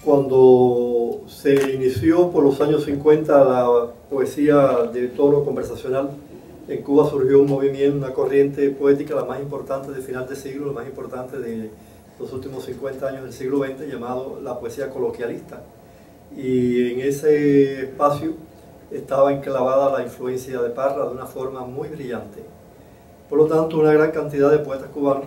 Cuando se inició por los años 50 la poesía de tono conversacional, en Cuba surgió un movimiento, una corriente poética, la más importante de final de siglo, la más importante de los últimos 50 años del siglo XX, llamado la poesía coloquialista. Y en ese espacio estaba enclavada la influencia de Parra de una forma muy brillante. Por lo tanto, una gran cantidad de poetas cubanos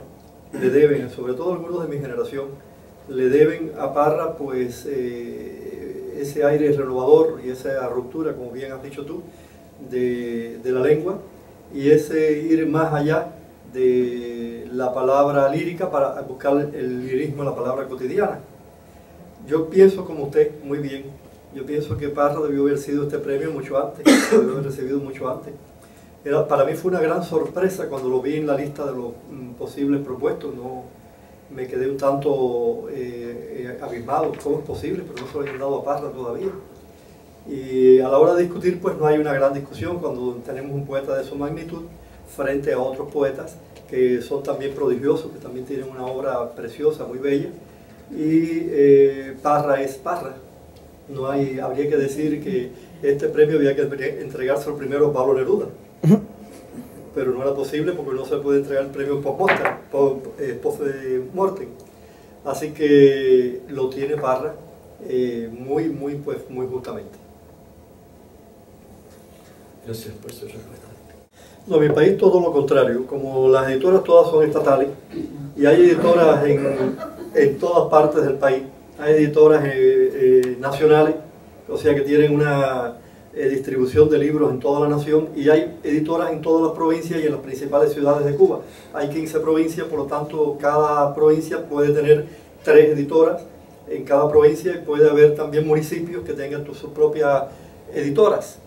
le deben, sobre todo algunos de mi generación, le deben a Parra pues ese aire renovador y esa ruptura, como bien has dicho tú, de la lengua, y ese ir más allá de la palabra lírica para buscar el lirismo en la palabra cotidiana. Yo pienso como usted, muy bien, yo pienso que Parra debió haber sido este premio mucho antes, debió haber recibido mucho antes. Para mí fue una gran sorpresa cuando lo vi en la lista de los posibles propuestos. No, me quedé un tanto abismado, ¿cómo es posible? Pero no se lo habían dado a Parra todavía. Y a la hora de discutir, pues no hay una gran discusión cuando tenemos un poeta de su magnitud frente a otros poetas que son también prodigiosos, que también tienen una obra preciosa, muy bella. Y Parra es Parra. No hay, habría que decir que este premio había que entregárselo primero a Pablo Neruda, pero no era posible porque no se puede entregar el premio post-mortem. Así que lo tiene Parra muy justamente. Gracias por su respuesta. No, en mi país todo lo contrario. Como las editoras todas son estatales y hay editoras en todas partes del país, hay editoras nacionales, o sea que tienen una distribución de libros en toda la nación, y hay editoras en todas las provincias y en las principales ciudades de Cuba. Hay 15 provincias, por lo tanto cada provincia puede tener 3 editoras en cada provincia, y puede haber también municipios que tengan sus propias editoras.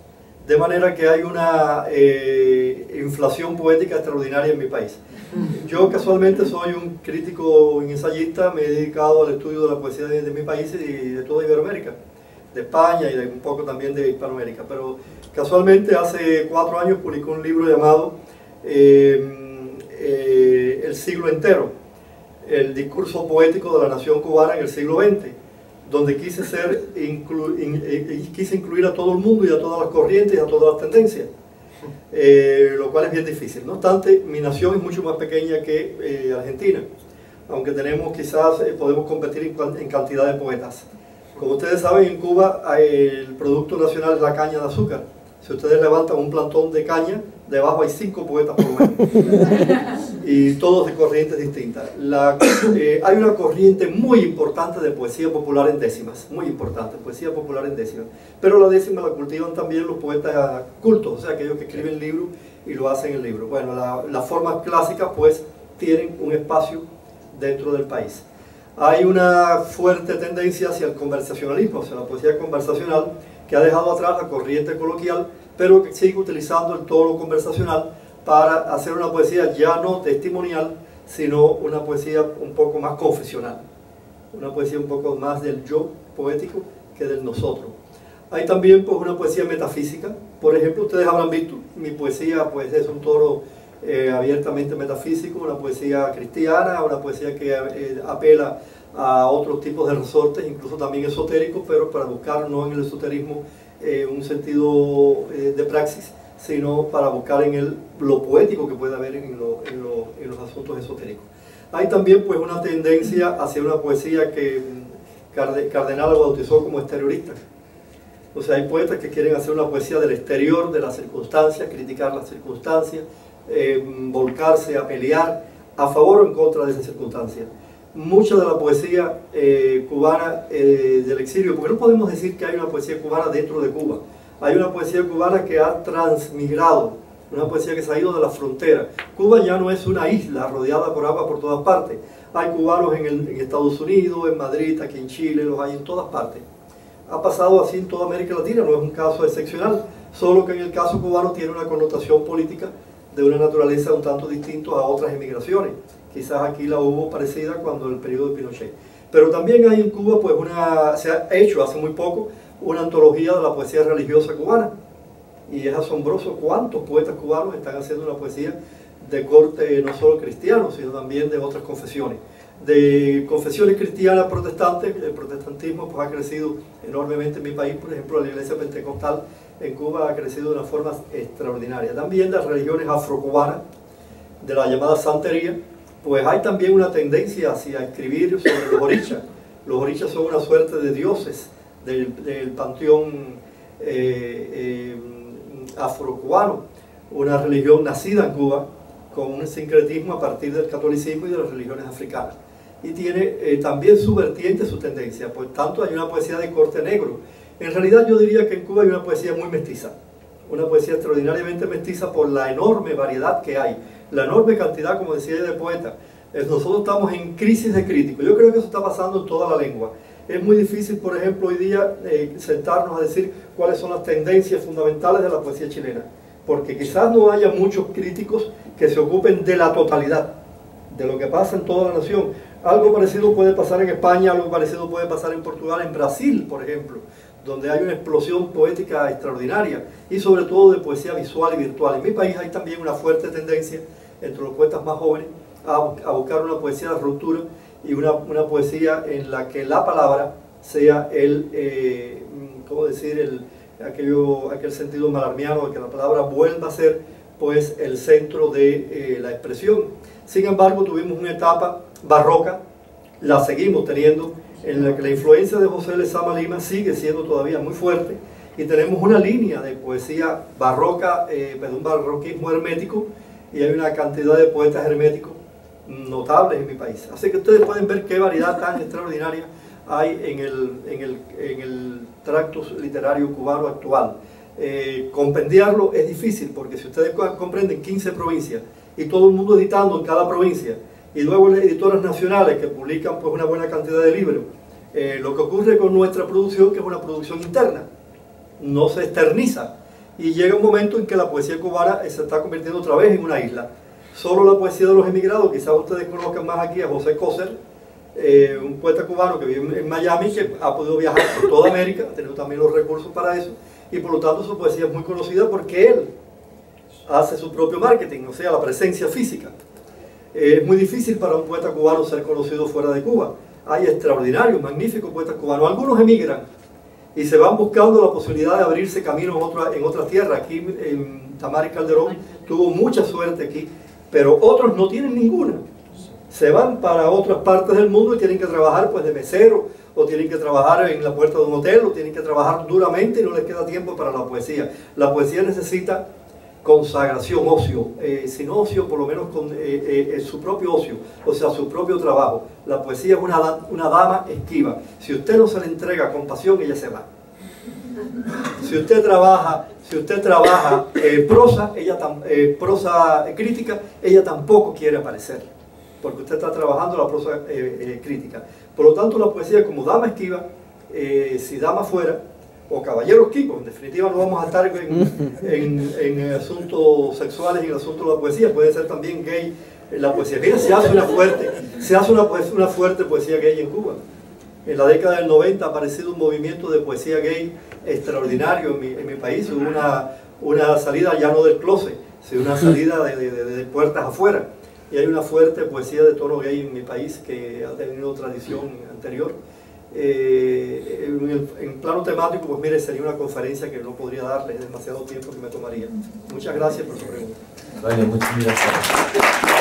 De manera que hay una inflación poética extraordinaria en mi país. Yo casualmente soy un crítico y ensayista, me he dedicado al estudio de la poesía de mi país y de toda Iberoamérica, de España y de un poco también de Hispanoamérica. Pero casualmente hace 4 años publicó un libro llamado El siglo entero, el discurso poético de la nación cubana en el siglo XX, donde quise incluir a todo el mundo y a todas las corrientes y a todas las tendencias, lo cual es bien difícil. No obstante, mi nación es mucho más pequeña que Argentina, aunque tenemos quizás, podemos competir en cantidad de poetas. Como ustedes saben, en Cuba el producto nacional es la caña de azúcar. Si ustedes levantan un plantón de caña, debajo hay 5 poetas por lo menos, y todos de corrientes distintas. Hay una corriente muy importante de poesía popular en décimas, muy importante, poesía popular en décimas, pero la décima la cultivan también los poetas cultos, o sea, aquellos que escriben libros y lo hacen en libros. Bueno, las formas clásicas pues tienen un espacio dentro del país. Hay una fuerte tendencia hacia el conversacionalismo, hacia la poesía conversacional, que ha dejado atrás la corriente coloquial, pero que sigue utilizando el tono conversacional para hacer una poesía ya no testimonial, sino una poesía un poco más confesional, una poesía un poco más del yo poético que del nosotros. Hay también pues una poesía metafísica. Por ejemplo, ustedes habrán visto, mi poesía pues es un tono abiertamente metafísico, una poesía cristiana, una poesía que apela a otros tipos de resortes, incluso también esotéricos, pero para buscar no en el esoterismo un sentido de praxis, sino para buscar en lo poético que puede haber en los asuntos esotéricos. Hay también pues una tendencia hacia una poesía que Cardenal lo bautizó como exteriorista. O sea, hay poetas que quieren hacer una poesía del exterior, de las circunstancias, criticar las circunstancias, volcarse a pelear a favor o en contra de esas circunstancias. Mucha de la poesía cubana del exilio, porque no podemos decir que hay una poesía cubana dentro de Cuba. Hay una poesía cubana que ha transmigrado, una poesía que se ha ido de la frontera. Cuba ya no es una isla rodeada por agua por todas partes. Hay cubanos en Estados Unidos, en Madrid, aquí en Chile, los hay en todas partes. Ha pasado así en toda América Latina, no es un caso excepcional, solo que en el caso cubano tiene una connotación política de una naturaleza un tanto distinta a otras emigraciones. Quizás aquí la hubo parecida cuando el periodo de Pinochet. Pero también hay en Cuba, pues se ha hecho hace muy poco una antología de la poesía religiosa cubana. Y es asombroso cuántos poetas cubanos están haciendo una poesía de corte no solo cristiano, sino también de otras confesiones. de confesiones cristianas protestantes. El protestantismo pues, ha crecido enormemente en mi país. Por ejemplo, la iglesia pentecostal en Cuba ha crecido de una forma extraordinaria. También las religiones afrocubanas, de la llamada santería, pues hay también una tendencia hacia escribir sobre los orichas. Los orichas son una suerte de dioses del panteón afrocubano, una religión nacida en Cuba con un sincretismo a partir del catolicismo y de las religiones africanas. Y tiene también su vertiente, su tendencia. Por tanto, hay una poesía de corte negro. En realidad yo diría que en Cuba hay una poesía muy mestiza, una poesía extraordinariamente mestiza por la enorme variedad que hay, la enorme cantidad, como decía, de poetas. Nosotros estamos en crisis de críticos. Yo creo que eso está pasando en toda la lengua. Es muy difícil, por ejemplo, hoy día sentarnos a decir cuáles son las tendencias fundamentales de la poesía chilena, porque quizás no haya muchos críticos que se ocupen de la totalidad, de lo que pasa en toda la nación. Algo parecido puede pasar en España, algo parecido puede pasar en Portugal, en Brasil, por ejemplo, donde hay una explosión poética extraordinaria y sobre todo de poesía visual y virtual. En mi país hay también una fuerte tendencia entre los poetas más jóvenes a buscar una poesía de ruptura y una poesía en la que la palabra sea ¿cómo decir? Aquel sentido malarmiano de que la palabra vuelva a ser pues el centro de la expresión. Sin embargo, tuvimos una etapa barroca, la seguimos teniendo, en la que la influencia de José Lezama Lima sigue siendo todavía muy fuerte, y tenemos una línea de poesía barroca, un barroquismo hermético, y hay una cantidad de poetas herméticos notables en mi país. Así que ustedes pueden ver qué variedad tan extraordinaria hay en el tracto literario cubano actual. Compendiarlo es difícil, porque si ustedes comprenden 15 provincias y todo el mundo editando en cada provincia, y luego las editoras nacionales que publican pues una buena cantidad de libros, lo que ocurre con nuestra producción, que es una producción interna, no se externiza, y llega un momento en que la poesía cubana se está convirtiendo otra vez en una isla. Solo la poesía de los emigrados, quizás ustedes conozcan más aquí a José Coser, un poeta cubano que vive en Miami, que ha podido viajar por toda América, ha tenido también los recursos para eso, y por lo tanto su poesía es muy conocida porque él hace su propio marketing, o sea, la presencia física. Es muy difícil para un poeta cubano ser conocido fuera de Cuba. Hay extraordinarios, magníficos poetas cubanos. Algunos emigran y se van buscando la posibilidad de abrirse camino en otras tierras. Aquí en Tamara Calderón tuvo mucha suerte aquí, pero otros no tienen ninguna. Se van para otras partes del mundo y tienen que trabajar pues de mesero, o tienen que trabajar en la puerta de un hotel, o tienen que trabajar duramente y no les queda tiempo para la poesía. La poesía necesita consagración, ocio, si no ocio, por lo menos con su propio ocio, o sea, su propio trabajo. La poesía es una dama esquiva. Si usted no se le entrega con pasión, ella se va. Si usted trabaja prosa crítica, ella tampoco quiere aparecer, porque usted está trabajando la prosa crítica. Por lo tanto, la poesía como dama esquiva, si dama fuera, o caballeros quipos, en definitiva no vamos a estar en asuntos sexuales y en el asunto de la poesía, puede ser también gay la poesía. Mira, se hace una fuerte poesía gay en Cuba. En la década del 90 ha aparecido un movimiento de poesía gay extraordinario en mi país. Hubo una salida ya no del closet, sino una salida de puertas afuera. Y hay una fuerte poesía de tono gay en mi país que ha tenido tradición anterior. En plano temático, pues mire, sería una conferencia que no podría darle, es demasiado tiempo que me tomaría. Muchas gracias por su pregunta. Vale, muchas gracias.